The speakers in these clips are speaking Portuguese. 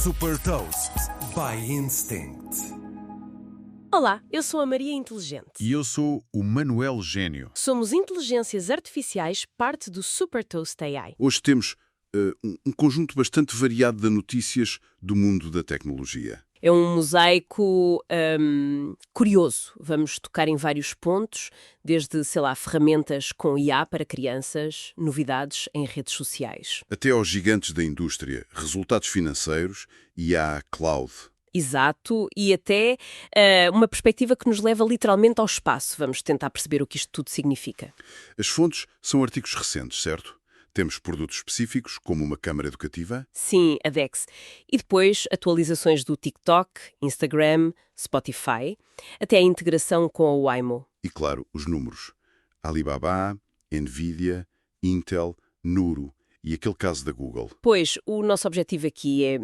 Super Toast by Instinct. Olá, eu sou a Maria Inteligente. E eu sou o Manuel Gênio. Somos inteligências artificiais, parte do Super Toast AI. Hoje temos um conjunto bastante variado de notícias do mundo da tecnologia. É um mosaico curioso. Vamos tocar em vários pontos, desde, ferramentas com IA para crianças, novidades em redes sociais. Até aos gigantes da indústria, resultados financeiros e à cloud. Exato, e até uma perspectiva que nos leva literalmente ao espaço. Vamos tentar perceber o que isto tudo significa. As fontes são artigos recentes, certo? Temos produtos específicos, como uma câmara educativa. Sim, a DeX. E depois atualizações do TikTok, Instagram, Spotify, até a integração com a Waymo. E, claro, os números. Alibaba, Nvidia, Intel, Nuro e aquele caso da Google. Pois, o nosso objetivo aqui é,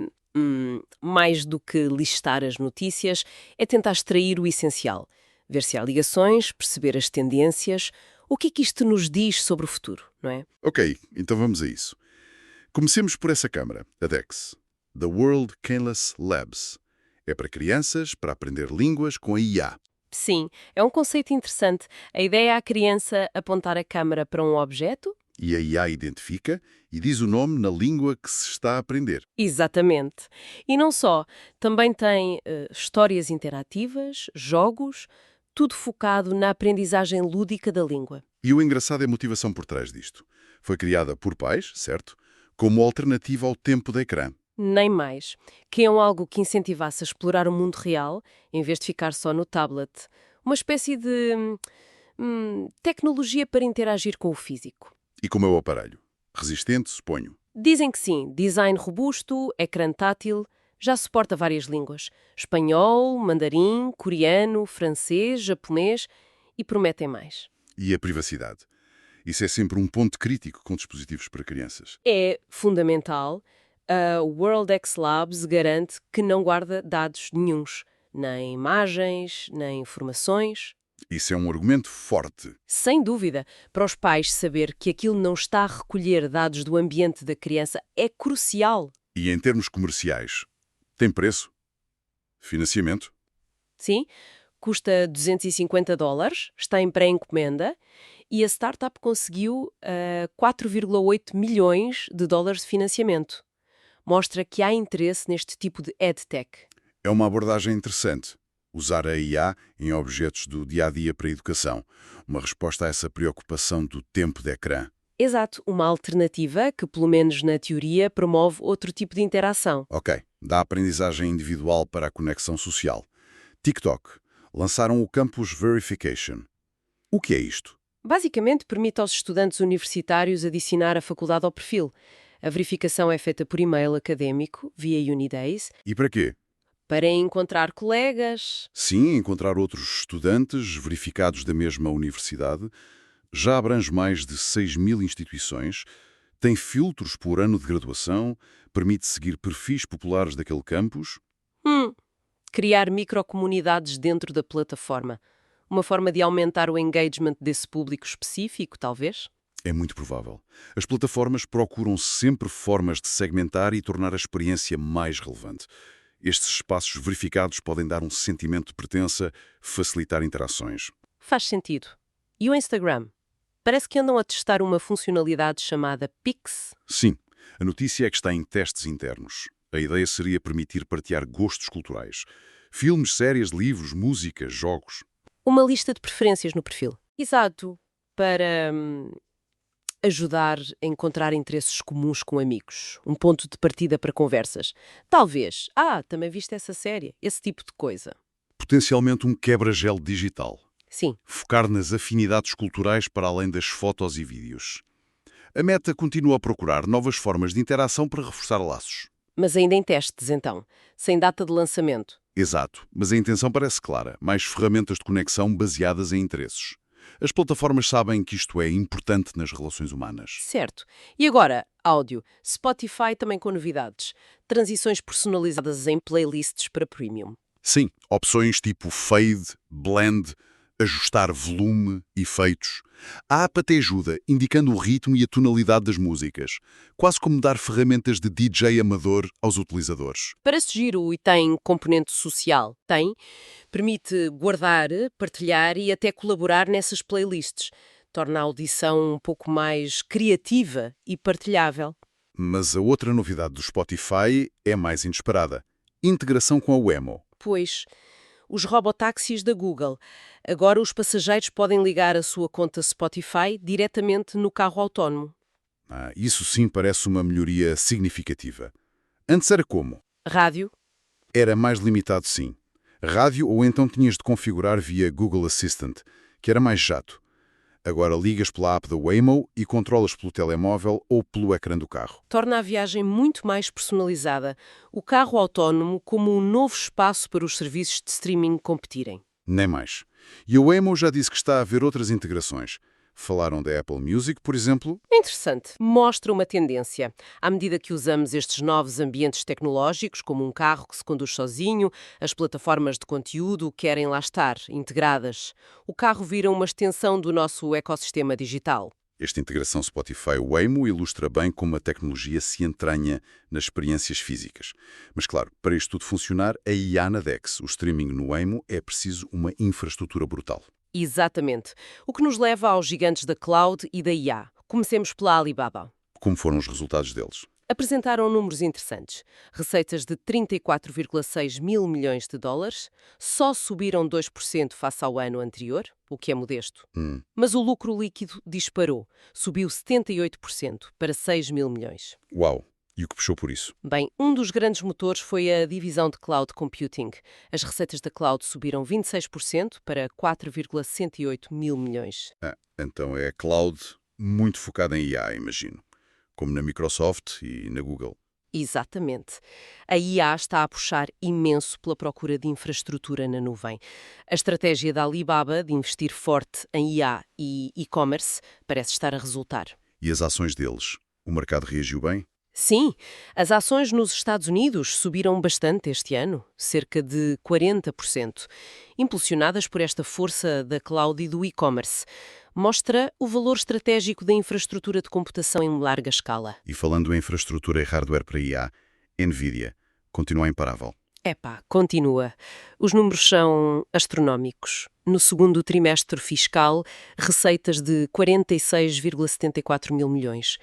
mais do que listar as notícias, é tentar extrair o essencial. Ver se há ligações, perceber as tendências, o que é que isto nos diz sobre o futuro, não é? Ok, então vamos a isso. Comecemos por essa câmara, a DeX, The World Canvas Labs. É para crianças, para aprender línguas com a IA. Sim, é um conceito interessante. A ideia é a criança apontar a câmara para um objeto? E a IA identifica e diz o nome na língua que se está a aprender. Exatamente. E não só, também tem histórias interativas, jogos, tudo focado na aprendizagem lúdica da língua. E o engraçado é a motivação por trás disto. Foi criada por pais, certo? Como alternativa ao tempo de ecrã. Nem mais. Queriam algo que incentivasse a explorar o mundo real, em vez de ficar só no tablet. Uma espécie de tecnologia para interagir com o físico. E como é o aparelho? Resistente, suponho. Dizem que sim. Design robusto, ecrã tátil, já suporta várias línguas. Espanhol, mandarim, coreano, francês, japonês e prometem mais. E a privacidade? Isso é sempre um ponto crítico com dispositivos para crianças. É fundamental. A World X Labs garante que não guarda dados nenhuns, nem imagens, nem informações. Isso é um argumento forte. Sem dúvida, para os pais saber que aquilo não está a recolher dados do ambiente da criança é crucial. E em termos comerciais, tem preço? Financiamento? Sim, custa $250, está em pré-encomenda e a startup conseguiu 4,8 milhões de dólares de financiamento. Mostra que há interesse neste tipo de EdTech. É uma abordagem interessante. Usar a IA em objetos do dia-a-dia para a educação. Uma resposta a essa preocupação do tempo de ecrã. Exato, uma alternativa que, pelo menos na teoria, promove outro tipo de interação. Ok, da aprendizagem individual para a conexão social. TikTok. Lançaram o Campus Verification. O que é isto? Basicamente, permite aos estudantes universitários adicionar a faculdade ao perfil. A verificação é feita por e-mail académico, via Unidays, E para quê? para encontrar colegas. Sim, encontrar outros estudantes verificados da mesma universidade. Já abrange mais de 6.000 instituições, tem filtros por ano de graduação, permite seguir perfis populares daquele campus. Criar microcomunidades dentro da plataforma. Uma forma de aumentar o engagement desse público específico, talvez? É muito provável. As plataformas procuram sempre formas de segmentar e tornar a experiência mais relevante. Estes espaços verificados podem dar um sentimento de pertença, facilitar interações. Faz sentido. E o Instagram? Parece que andam a testar uma funcionalidade chamada Pix. Sim, a notícia é que está em testes internos. A ideia seria permitir partilhar gostos culturais. Filmes, séries, livros, música, jogos. Uma lista de preferências no perfil. Exato. Para ajudar a encontrar interesses comuns com amigos. Um ponto de partida para conversas. Talvez. Também viste essa série? Esse tipo de coisa. Potencialmente um quebra-gelo digital. Sim. Focar nas afinidades culturais para além das fotos e vídeos. A Meta continua a procurar novas formas de interação para reforçar laços. Mas ainda em testes, então. Sem data de lançamento. Exato, mas a intenção parece clara. Mais ferramentas de conexão baseadas em interesses. As plataformas sabem que isto é importante nas relações humanas. Certo. E agora, áudio. Spotify também com novidades. Transições personalizadas em playlists para premium. Sim, opções tipo fade, blend, ajustar volume, efeitos. A app até ajuda, indicando o ritmo e a tonalidade das músicas, quase como dar ferramentas de DJ amador aos utilizadores. Parece giro e tem componente social. Tem. Permite guardar, partilhar e até colaborar nessas playlists. Torna a audição um pouco mais criativa e partilhável. Mas a outra novidade do Spotify é mais inesperada. Integração com a Waymo. Pois, os robotáxis da Google. Agora os passageiros podem ligar a sua conta Spotify diretamente no carro autónomo. Isso sim parece uma melhoria significativa. Antes era como? Rádio? Era mais limitado, sim. Rádio ou então tinhas de configurar via Google Assistant, que era mais jato. Agora ligas pela app da Waymo e controlas pelo telemóvel ou pelo ecrã do carro. Torna a viagem muito mais personalizada. O carro autónomo como um novo espaço para os serviços de streaming competirem. Nem mais. E a Waymo já disse que está a haver outras integrações. Falaram da Apple Music, por exemplo. Interessante. Mostra uma tendência. À medida que usamos estes novos ambientes tecnológicos, como um carro que se conduz sozinho, as plataformas de conteúdo querem lá estar, integradas. O carro vira uma extensão do nosso ecossistema digital. Esta integração Spotify-Waymo ilustra bem como a tecnologia se entranha nas experiências físicas. Mas claro, para isto tudo funcionar, a IA na DeX, o streaming no Waymo, é preciso uma infraestrutura brutal. Exatamente. O que nos leva aos gigantes da cloud e da IA. Comecemos pela Alibaba. Como foram os resultados deles? Apresentaram números interessantes. Receitas de 34,6 mil milhões de dólares, só subiram 2% face ao ano anterior, o que é modesto. Mas o lucro líquido disparou, subiu 78% para 6 mil milhões. Uau! E o que puxou por isso? Bem, um dos grandes motores foi a divisão de Cloud Computing. As receitas da cloud subiram 26% para 4,108 mil milhões. Então é a cloud muito focada em IA, imagino. Como na Microsoft e na Google. Exatamente. A IA está a puxar imenso pela procura de infraestrutura na nuvem. A estratégia da Alibaba de investir forte em IA e e-commerce parece estar a resultar. E as ações deles? O mercado reagiu bem? Sim, as ações nos Estados Unidos subiram bastante este ano, cerca de 40%, impulsionadas por esta força da cloud e do e-commerce. Mostra o valor estratégico da infraestrutura de computação em larga escala. E falando em infraestrutura e hardware para IA, NVIDIA continua imparável. Continua. Os números são astronómicos. No segundo trimestre fiscal, receitas de 46,74 mil milhões.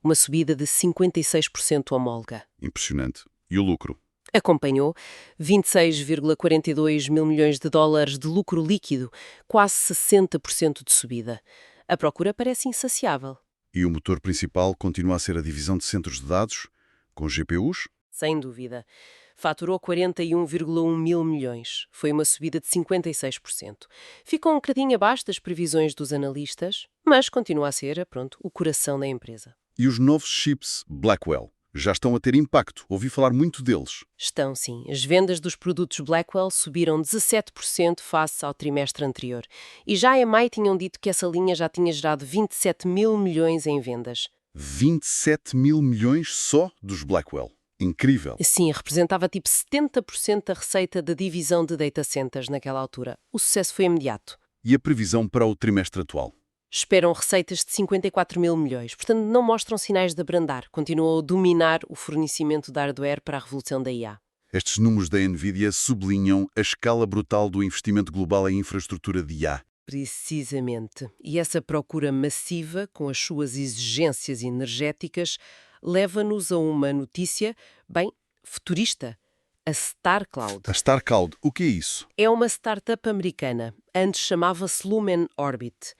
Uma subida de 56% homóloga. Impressionante. E o lucro? Acompanhou 26,42 mil milhões de dólares de lucro líquido, quase 60% de subida. A procura parece insaciável. E o motor principal continua a ser a divisão de centros de dados, com GPUs? Sem dúvida. Faturou 41,1 mil milhões. Foi uma subida de 56%. Ficou um bocadinho abaixo das previsões dos analistas, mas continua a ser, o coração da empresa. E os novos chips Blackwell já estão a ter impacto. Ouvi falar muito deles. Estão, sim. As vendas dos produtos Blackwell subiram 17% face ao trimestre anterior. E já em maio tinham dito que essa linha já tinha gerado 27 mil milhões em vendas. 27 mil milhões só dos Blackwell. Incrível. Sim, representava tipo 70% da receita da divisão de data centers naquela altura. O sucesso foi imediato. E a previsão para o trimestre atual? Esperam receitas de 54 mil milhões, portanto não mostram sinais de abrandar. Continuam a dominar o fornecimento de hardware para a revolução da IA. Estes números da NVIDIA sublinham a escala brutal do investimento global em infraestrutura de IA. Precisamente. E essa procura massiva, com as suas exigências energéticas, leva-nos a uma notícia, futurista. A StarCloud. A StarCloud, o que é isso? É uma startup americana. Antes chamava-se Lumen Orbit.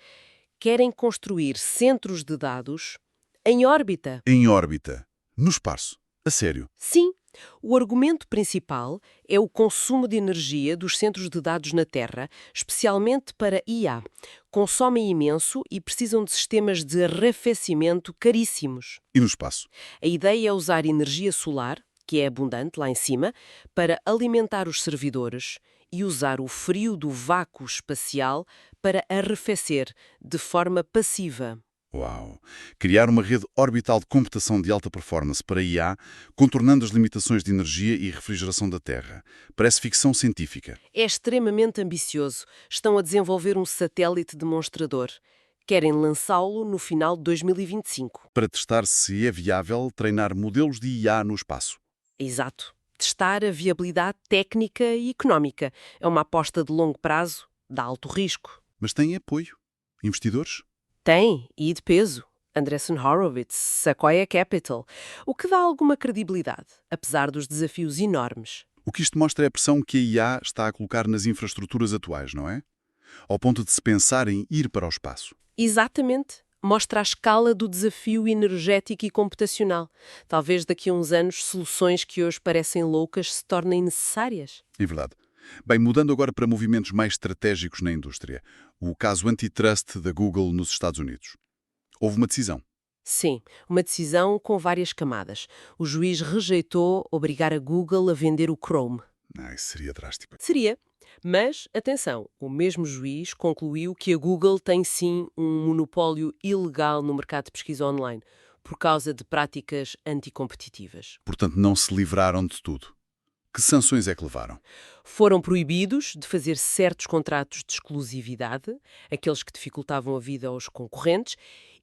Querem construir centros de dados em órbita. Em órbita. No espaço. A sério? Sim. O argumento principal é o consumo de energia dos centros de dados na Terra, especialmente para IA. Consomem imenso e precisam de sistemas de arrefecimento caríssimos. E no espaço? A ideia é usar energia solar, que é abundante lá em cima, para alimentar os servidores e usar o frio do vácuo espacial para arrefecer de forma passiva. Uau! Criar uma rede orbital de computação de alta performance para IA, contornando as limitações de energia e refrigeração da Terra. Parece ficção científica. É extremamente ambicioso. Estão a desenvolver um satélite demonstrador. Querem lançá-lo no final de 2025. Para testar se é viável treinar modelos de IA no espaço. Exato. Testar a viabilidade técnica e económica. É uma aposta de longo prazo, de alto risco. Mas tem apoio? Investidores? Tem, e de peso. Andreessen Horowitz, Sequoia Capital, o que dá alguma credibilidade, apesar dos desafios enormes. O que isto mostra é a pressão que a IA está a colocar nas infraestruturas atuais, não é? Ao ponto de se pensar em ir para o espaço. Exatamente. Mostra a escala do desafio energético e computacional. Talvez daqui a uns anos soluções que hoje parecem loucas se tornem necessárias. É verdade. Bem, mudando agora para movimentos mais estratégicos na indústria. O caso antitrust da Google nos Estados Unidos. Houve uma decisão. Sim, uma decisão com várias camadas. O juiz rejeitou obrigar a Google a vender o Chrome. Isso seria drástico. Seria. Mas, atenção, o mesmo juiz concluiu que a Google tem sim um monopólio ilegal no mercado de pesquisa online, por causa de práticas anticompetitivas. Portanto, não se livraram de tudo. Que sanções é que levaram? Foram proibidos de fazer certos contratos de exclusividade, aqueles que dificultavam a vida aos concorrentes,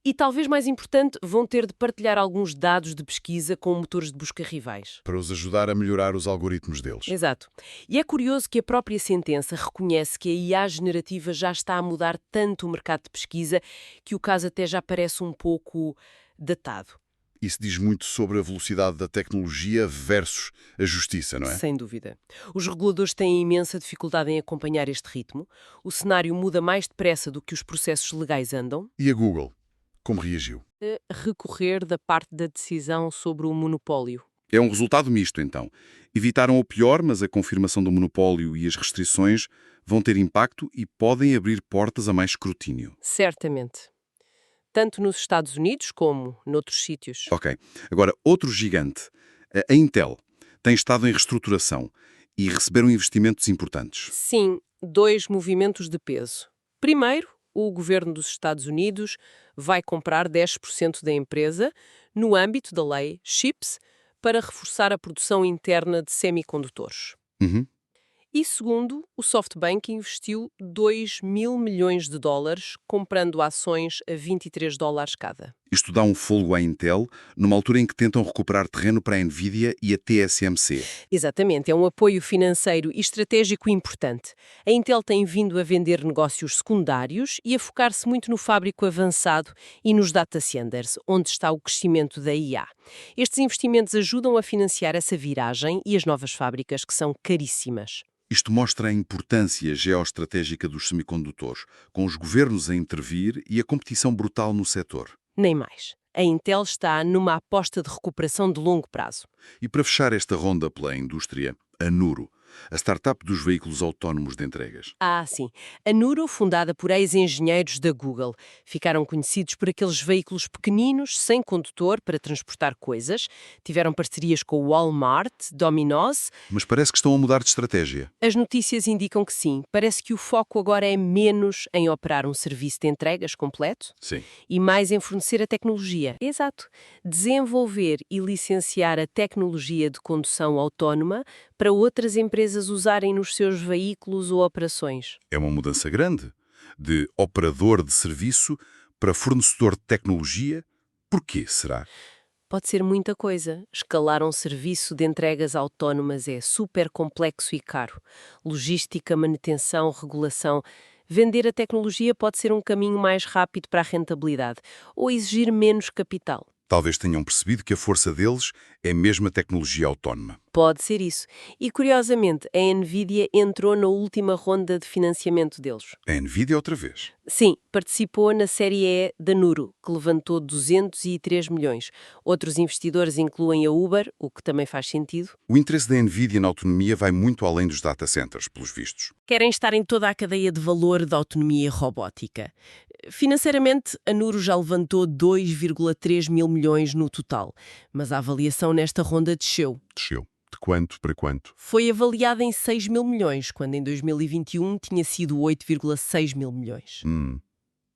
e, talvez mais importante, vão ter de partilhar alguns dados de pesquisa com motores de busca rivais. Para os ajudar a melhorar os algoritmos deles. Exato. E é curioso que a própria sentença reconhece que a IA generativa já está a mudar tanto o mercado de pesquisa que o caso até já parece um pouco datado. Isso diz muito sobre a velocidade da tecnologia versus a justiça, não é? Sem dúvida. Os reguladores têm imensa dificuldade em acompanhar este ritmo. O cenário muda mais depressa do que os processos legais andam. E a Google? Como reagiu? Recorrer da parte da decisão sobre o monopólio. É um resultado misto, então. Evitaram o pior, mas a confirmação do monopólio e as restrições vão ter impacto e podem abrir portas a mais escrutínio. Certamente. Tanto nos Estados Unidos como noutros sítios. Ok. Agora, outro gigante. A Intel tem estado em reestruturação e receberam investimentos importantes. Sim, dois movimentos de peso. Primeiro, o governo dos Estados Unidos vai comprar 10% da empresa no âmbito da lei CHIPS para reforçar a produção interna de semicondutores. Uhum. E segundo, o SoftBank investiu 2 mil milhões de dólares comprando ações a 23 dólares cada. Isto dá um fôlego à Intel, numa altura em que tentam recuperar terreno para a Nvidia e a TSMC. Exatamente, é um apoio financeiro e estratégico importante. A Intel tem vindo a vender negócios secundários e a focar-se muito no fábrico avançado e nos data centers, onde está o crescimento da IA. Estes investimentos ajudam a financiar essa viragem e as novas fábricas que são caríssimas. Isto mostra a importância geoestratégica dos semicondutores, com os governos a intervir e a competição brutal no setor. Nem mais. A Intel está numa aposta de recuperação de longo prazo. E para fechar esta ronda pela indústria, a Nuro, a startup dos veículos autónomos de entregas. Ah, sim. A Nuro, fundada por ex-engenheiros da Google, ficaram conhecidos por aqueles veículos pequeninos, sem condutor, para transportar coisas. Tiveram parcerias com o Walmart, Domino's. Mas parece que estão a mudar de estratégia. As notícias indicam que sim. Parece que o foco agora é menos em operar um serviço de entregas completo Sim. e mais em fornecer a tecnologia. Exato. Desenvolver e licenciar a tecnologia de condução autónoma para outras empresas usarem nos seus veículos ou operações. É uma mudança grande, de operador de serviço para fornecedor de tecnologia. Porquê, será? Pode ser muita coisa. Escalar um serviço de entregas autónomas é super complexo e caro. Logística, manutenção, regulação. Vender a tecnologia pode ser um caminho mais rápido para a rentabilidade ou exigir menos capital. Talvez tenham percebido que a força deles é mesmo a tecnologia autónoma. Pode ser isso. E, curiosamente, a Nvidia entrou na última ronda de financiamento deles. A Nvidia outra vez. Sim, participou na série E da Nuro, que levantou 203 milhões. Outros investidores incluem a Uber, o que também faz sentido. O interesse da Nvidia na autonomia vai muito além dos data centers, pelos vistos. Querem estar em toda a cadeia de valor da autonomia robótica. Financeiramente, a Nuro já levantou 2,3 mil milhões no total, mas a avaliação nesta ronda desceu. Desceu. De quanto para quanto? Foi avaliada em 6 mil milhões, quando em 2021 tinha sido 8,6 mil milhões.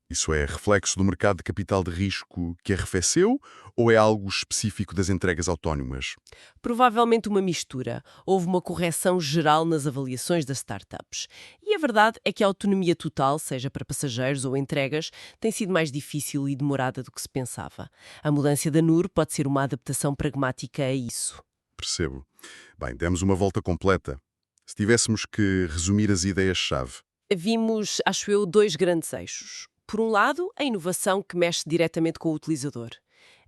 Isso é reflexo do mercado de capital de risco que arrefeceu ou é algo específico das entregas autónomas? Provavelmente uma mistura. Houve uma correção geral nas avaliações das startups. E a verdade é que a autonomia total, seja para passageiros ou entregas, tem sido mais difícil e demorada do que se pensava. A mudança da NUR pode ser uma adaptação pragmática a isso. Percebo. Bem, demos uma volta completa. Se tivéssemos que resumir as ideias-chave. Vimos, acho eu, dois grandes eixos. Por um lado, a inovação que mexe diretamente com o utilizador.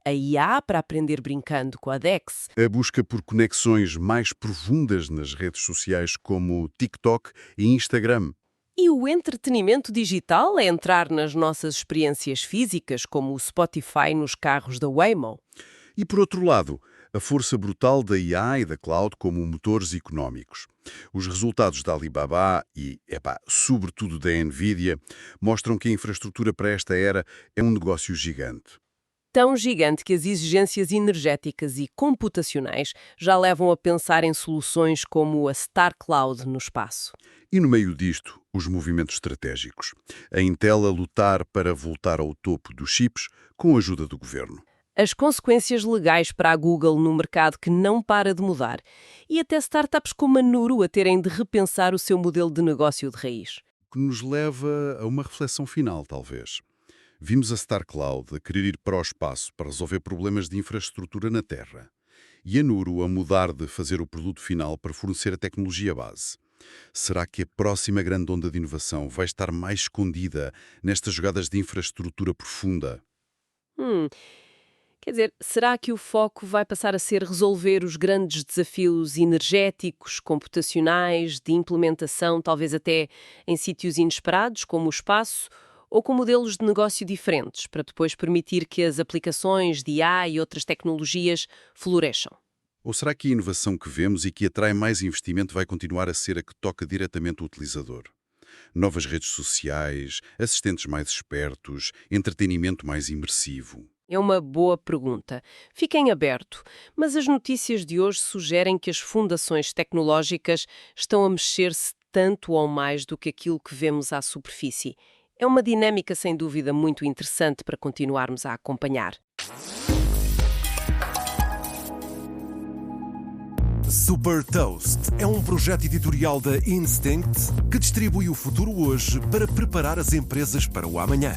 A IA para aprender brincando com a DeX. A busca por conexões mais profundas nas redes sociais como TikTok e Instagram. E o entretenimento digital é entrar nas nossas experiências físicas, como o Spotify nos carros da Waymo. E por outro lado, a força brutal da IA e da cloud como motores económicos. Os resultados da Alibaba e, sobretudo da Nvidia, mostram que a infraestrutura para esta era é um negócio gigante. Tão gigante que as exigências energéticas e computacionais já levam a pensar em soluções como a Star Cloud no espaço. E no meio disto, os movimentos estratégicos. A Intel a lutar para voltar ao topo dos chips com a ajuda do governo. As consequências legais para a Google no mercado que não para de mudar e até startups como a Nuro a terem de repensar o seu modelo de negócio de raiz. Que nos leva a uma reflexão final, talvez. Vimos a Star Cloud a querer ir para o espaço para resolver problemas de infraestrutura na Terra e a Nuro a mudar de fazer o produto final para fornecer a tecnologia base. Será que a próxima grande onda de inovação vai estar mais escondida nestas jogadas de infraestrutura profunda? Quer dizer, será que o foco vai passar a ser resolver os grandes desafios energéticos, computacionais, de implementação, talvez até em sítios inesperados, como o espaço, ou com modelos de negócio diferentes, para depois permitir que as aplicações de IA e outras tecnologias floresçam? Ou será que a inovação que vemos e que atrai mais investimento vai continuar a ser a que toca diretamente o utilizador? Novas redes sociais, assistentes mais espertos, entretenimento mais imersivo. É uma boa pergunta. Fica em aberto, mas as notícias de hoje sugerem que as fundações tecnológicas estão a mexer-se tanto ou mais do que aquilo que vemos à superfície. É uma dinâmica, sem dúvida, muito interessante para continuarmos a acompanhar. Super Toast é um projeto editorial da Instinct que distribui o futuro hoje para preparar as empresas para o amanhã.